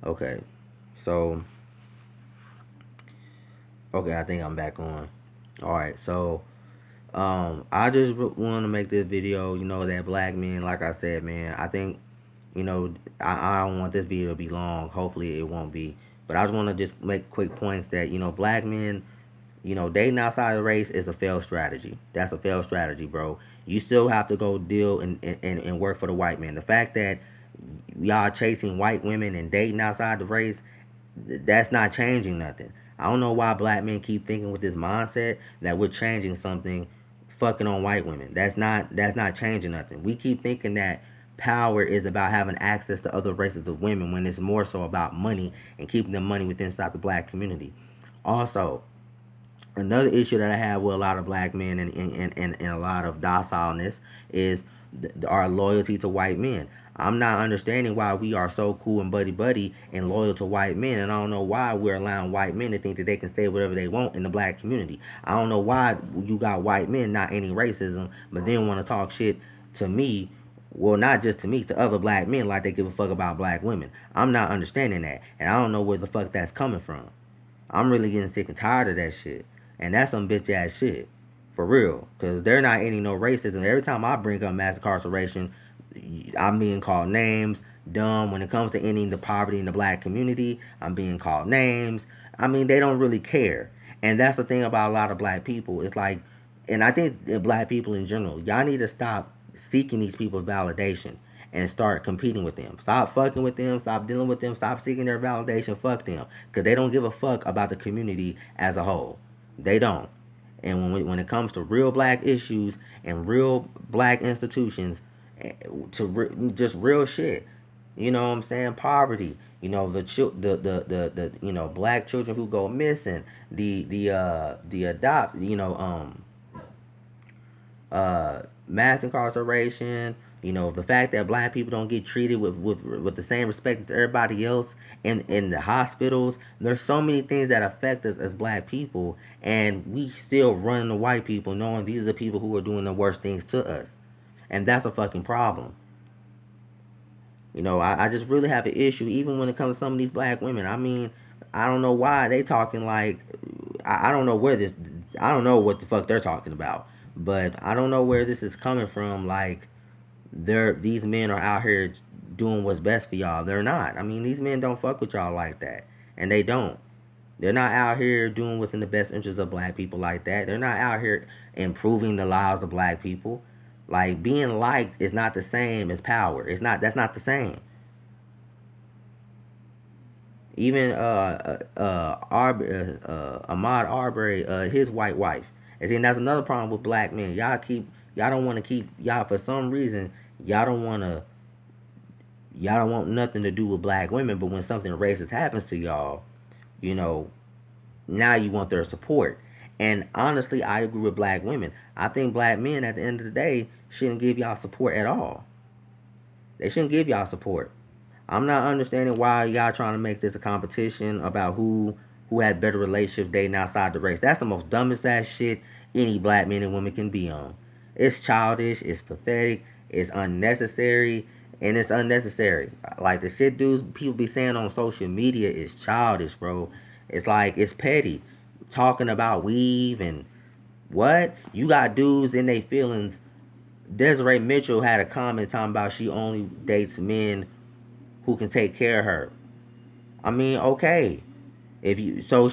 Okay. So, okay, I think I'm back on. All right. So, I just want to make this video. That black men, like I said, man. I think I don't want this video to be long. Hopefully, it won't be. But I just want to just make quick points that black men, dating outside the race is a failed strategy. That's a failed strategy, bro. You still have to go deal and work for the white man. The fact that y'all chasing white women and dating outside the race, that's not changing nothing. I don't know why black men keep thinking with this mindset that we're changing something fucking on white women. That's not changing nothing. We keep thinking that power is about having access to other races of women when it's more so about money and keeping the money within inside the black community. Also, another issue that I have with a lot of black men and a lot of docileness is our loyalty to white men. I'm not understanding why we are so cool and buddy buddy and loyal to white men, and I don't know why we're allowing white men to think that they can say whatever they want in the black community. I don't know why you got white men, not any racism, but then want to talk shit to me. Well, not just to me, to other black men, like they give a fuck about black women. I'm not understanding that, and I don't know where the fuck that's coming from. I'm really getting sick and tired of that shit. And that's some bitch ass shit. For real. Because they're not ending no racism. Every time I bring up mass incarceration, I'm being called names, dumb. When it comes to ending the poverty in the black community, I'm being called names. I mean, they don't really care. And that's the thing about a lot of black people. It's like, and I think black people in general, y'all need to stop seeking these people's validation and start competing with them. Stop fucking with them. Stop dealing with them. Stop seeking their validation. Fuck them, because they don't give a fuck about the community as a whole. They don't. And when it comes to real black issues and real black institutions, just real shit, you know what I'm saying? Poverty. The black children who go missing, the adopt, mass incarceration, the fact that black people don't get treated with the same respect as everybody else in the hospitals. There's so many things that affect us as black people, and we still run the white people knowing these are the people who are doing the worst things to us. And that's a fucking problem. I just really have an issue, even when it comes to some of these black women. I mean, I don't know why they talking like, I don't know where this, I don't know what the fuck they're talking about, but I don't know where this is coming from. Like, these men are out here doing what's best for y'all. They're not. I mean, these men don't fuck with y'all like that, and they don't. They're not out here doing what's in the best interest of black people like that. They're not out here improving the lives of black people. Like, being liked is not the same as power. It's not. That's not the same. Even Ahmad Arbery, his white wife. And see, that's another problem with black men. Y'all don't want to keep y'all for some reason. Y'all don't want to y'all don't want nothing to do with black women, but when something racist happens to y'all, you know, now you want their support. And honestly, I agree with black women. I think black men at the end of the day shouldn't give y'all support at all. They shouldn't give y'all support. I'm not understanding why y'all trying to make this a competition about who had better relationships dating outside the race. That's the most dumbest ass shit any black men and women can be on. It's childish, it's pathetic, it's unnecessary, and it's unnecessary. Like the shit dudes people be saying on social media is childish, bro. It's like it's petty. Talking about weave and what? You got dudes in their feelings. Desiree Mitchell had a comment talking about she only dates men who can take care of her. I mean, okay. If you so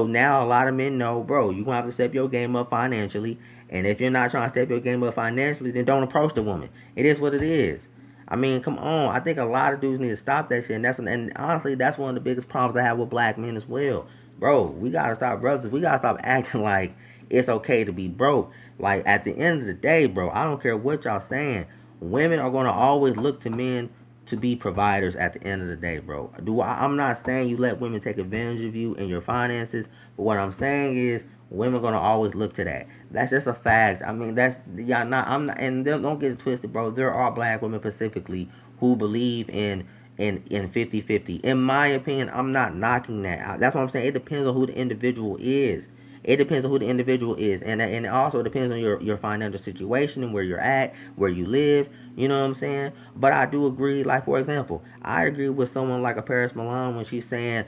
now a lot of men know, bro, you gonna have to step your game up financially. And if you're not trying to step your game up financially, then don't approach the woman. It is what it is. I mean, come on. I think a lot of dudes need to stop that shit. And honestly, that's one of the biggest problems I have with black men as well, bro. We gotta stop, brothers. We gotta stop acting like it's okay to be broke. Like at the end of the day, bro, I don't care what y'all saying. Women are gonna always look to men to be providers at the end of the day, bro. I'm not saying you let women take advantage of you and your finances, but what I'm saying is women are gonna always look to that. That's just a fact. I mean, that's y'all not. I'm not, and don't get it twisted, bro. There are black women specifically who believe in 50-50. In my opinion, I'm not knocking that. That's what I'm saying. It depends on who the individual is. It depends on who the individual is, and it also depends on your financial situation and where you're at, where you live. You know what I'm saying? But I do agree. Like for example, I agree with someone like a Paris Malone when she's saying,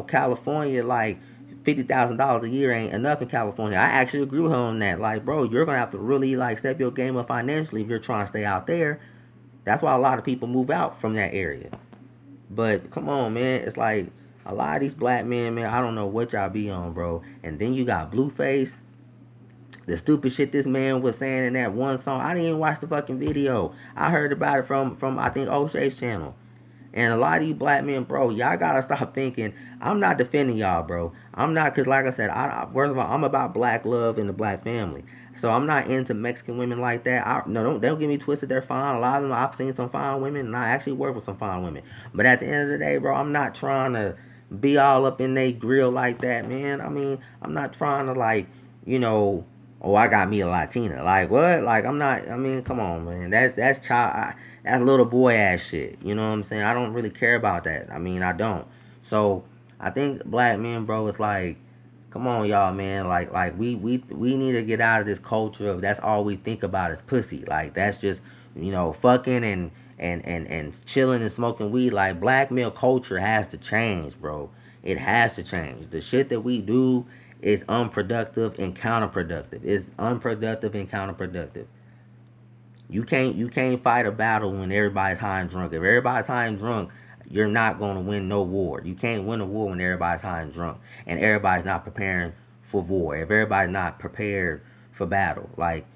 California, like $50,000 a year ain't enough in California. I actually agree with her on that. Like, bro, you're gonna have to really like step your game up financially if you're trying to stay out there. That's why a lot of people move out from that area. But come on, man, it's like a lot of these black men, man. I don't know what y'all be on, bro. And then you got Blueface. The stupid shit this man was saying in that one song. I didn't even watch the fucking video. I heard about it from I think O'Shea's channel. And a lot of you black men, bro, y'all gotta stop thinking. I'm not defending y'all, bro. I'm not, cause like I said, first of all, I'm about black love and the black family. So I'm not into Mexican women like that. No, don't get me twisted. They're fine. A lot of them, I've seen some fine women, and I actually work with some fine women. But at the end of the day, bro, I'm not trying to be all up in they grill like that, man. I mean, I'm not trying to like, you know, oh, I got me a Latina. Like what? Like I'm not. I mean, come on, man. That's child. That's little boy ass shit. You know what I'm saying? I don't really care about that. I mean, I don't. So I think black men, bro, it's like, come on, y'all, man. Like we need to get out of this culture of that's all we think about is pussy. Like that's just fucking and chilling and smoking weed. Like black male culture has to change, bro. It has to change. The shit that we do is unproductive and counterproductive. It's unproductive and counterproductive. You can't fight a battle when everybody's high and drunk. If everybody's high and drunk, you're not gonna win no war. You can't win a war when everybody's high and drunk and everybody's not preparing for war. If everybody's not prepared for battle, like,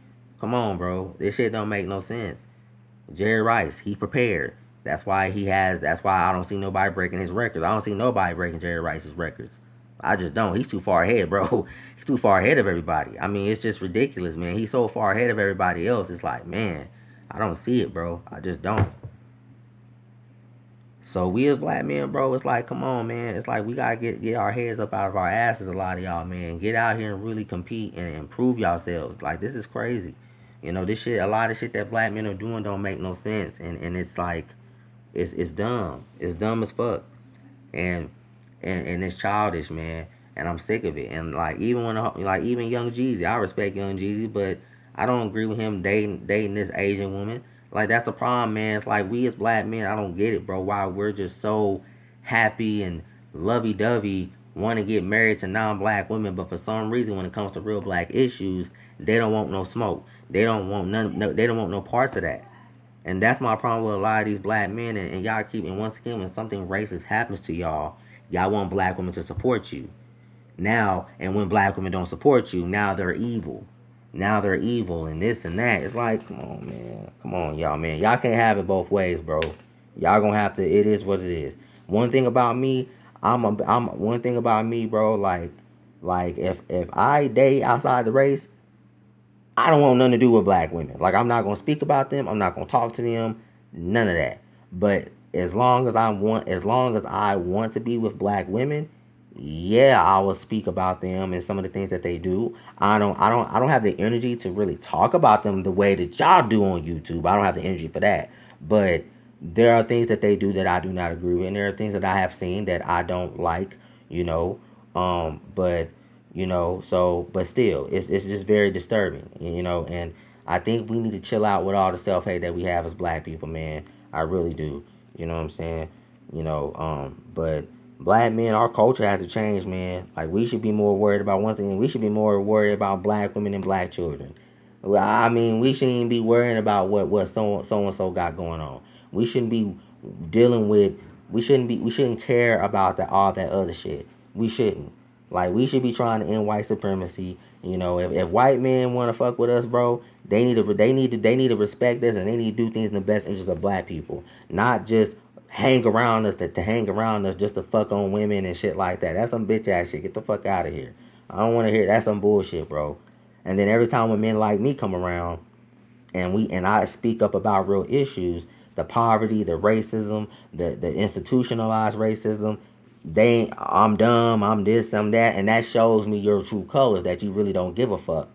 come on, bro, this shit don't make no sense. Jerry Rice, he prepared. That's why he has. That's why I don't see nobody breaking his records. I don't see nobody breaking Jerry Rice's records. I just don't. He's too far ahead, bro. He's too far ahead of everybody. I mean, it's just ridiculous, man. He's so far ahead of everybody else. It's like, man, I don't see it, bro. I just don't. So we as black men, bro, it's like, come on, man. It's like we gotta get our heads up out of our asses. A lot of y'all, man, get out here and really compete and improve yourselves. Like this is crazy. This shit. A lot of shit that black men are doing don't make no sense, and it's like, it's dumb. It's dumb as fuck, and and it's childish, man. And I'm sick of it. And like even even Young Jeezy, I respect Young Jeezy, but I don't agree with him dating this Asian woman. Like that's the problem, man. It's like we as black men, I don't get it, bro. Why we're just so happy and lovey dovey want to get married to non-black women, but for some reason when it comes to real black issues, they don't want no smoke. They don't want none. No, they don't want no parts of that. And that's my problem with a lot of these black men. And y'all keep, and once again, when something racist happens to y'all want black women to support you. Now, and when black women don't support you, now they're evil. Now they're evil and this and that. It's like, come on, man. Come on, y'all, man. Y'all can't have it both ways, bro. Y'all gonna have to, it is what it is. One thing about me, one thing about me, bro, like if I date outside the race, I don't want nothing to do with black women. Like I'm not gonna speak about them. I'm not gonna talk to them. None of that. But as long as I want to be with black women, yeah, I will speak about them and some of the things that they do. I don't have the energy to really talk about them the way that y'all do on YouTube. I don't have the energy for that. But there are things that they do that I do not agree with, and there are things that I have seen that I don't like. You know, but but still, it's just very disturbing. And I think we need to chill out with all the self hate that we have as black people, man. I really do. You know what I'm saying? But black men, our culture has to change, man. Like we should be more worried about one thing. We should be more worried about black women and black children. Well, I mean, we shouldn't even be worrying about what so and so got going on. We shouldn't be dealing with. We shouldn't care about all that other shit. We shouldn't. Like we should be trying to end white supremacy. If white men want to fuck with us, bro, they need to respect us, and they need to do things in the best interest of black people, not just hang around us to hang around us just to fuck on women and shit like that. That's some bitch ass shit. Get the fuck out of here. I don't want to hear that's some bullshit, bro. And then every time when men like me come around and I speak up about real issues, the poverty, the racism, the institutionalized racism, I'm dumb, I'm this, I'm that, and that shows me your true colors that you really don't give a fuck.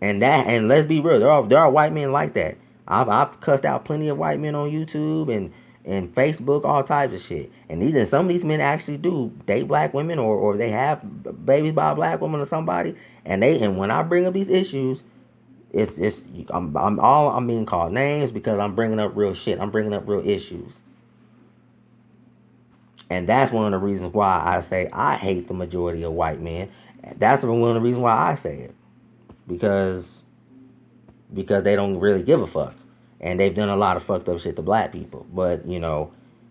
And let's be real, there are white men like that. I've cussed out plenty of white men on YouTube and Facebook, all types of shit. And either some of these men actually do date black women, or they have babies by a black woman or somebody. And when I bring up these issues, it's I'm being called names because I'm bringing up real shit. I'm bringing up real issues. And that's one of the reasons why I say I hate the majority of white men. That's one of the reasons why I say it. Because they don't really give a fuck. And they've done a lot of fucked up shit to black people. But,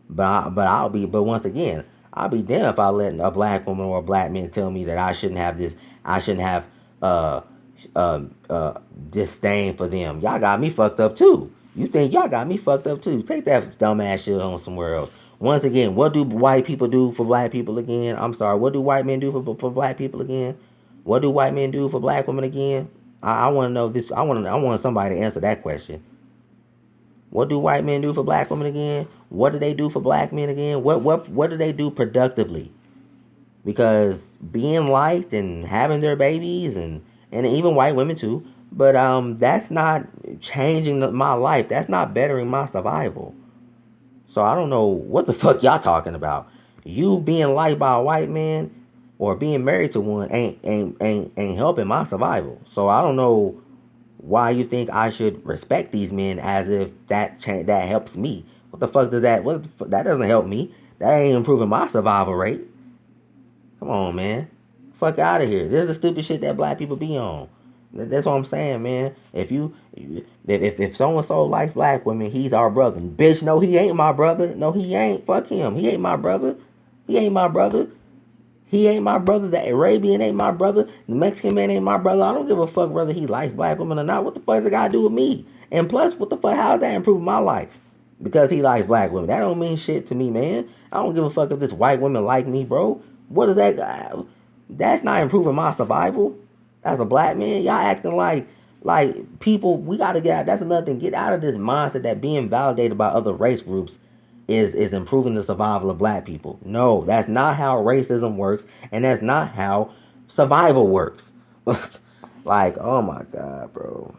but once again, I'll be damned if I let a black woman or a black man tell me that I shouldn't have uh, uh, uh, disdain for them. Y'all got me fucked up too. You think y'all got me fucked up too. Take that dumbass shit on somewhere else. Once again, what do white people do for black people again? I'm sorry, what do white men do for black people again? What do white men do for black women again? I want to know this. I want somebody to answer that question. What do white men do for black women again? What do they do for black men again? What do they do productively? Because being liked and having their babies and even white women too, but that's not changing my life. That's not bettering my survival. So I don't know what the fuck y'all talking about. You being liked by a white man or being married to one ain't helping my survival. So I don't know why you think I should respect these men as if that helps me. What the fuck does that? That doesn't help me. That ain't improving my survival rate. Come on, man. Fuck out of here. This is the stupid shit that black people be on. That's what I'm saying, man. If so and so likes black women, he's our brother. Bitch, no, he ain't my brother. No, he ain't. Fuck him. He ain't my brother. He ain't my brother. He ain't my brother. The Arabian ain't my brother. The Mexican man ain't my brother. I don't give a fuck whether he likes black women or not. What the fuck does it got to do with me? And plus, what the fuck? How's that improving my life? Because he likes black women. That don't mean shit to me, man. I don't give a fuck if this white woman like me, bro. What is that? That's not improving my survival as a black man. Y'all acting like people. We gotta get out. That's another thing. Get out of this mindset that being validated by other race groups is improving the survival of black people. No, that's not how racism works, and that's not how survival works. Like, oh my god, bro.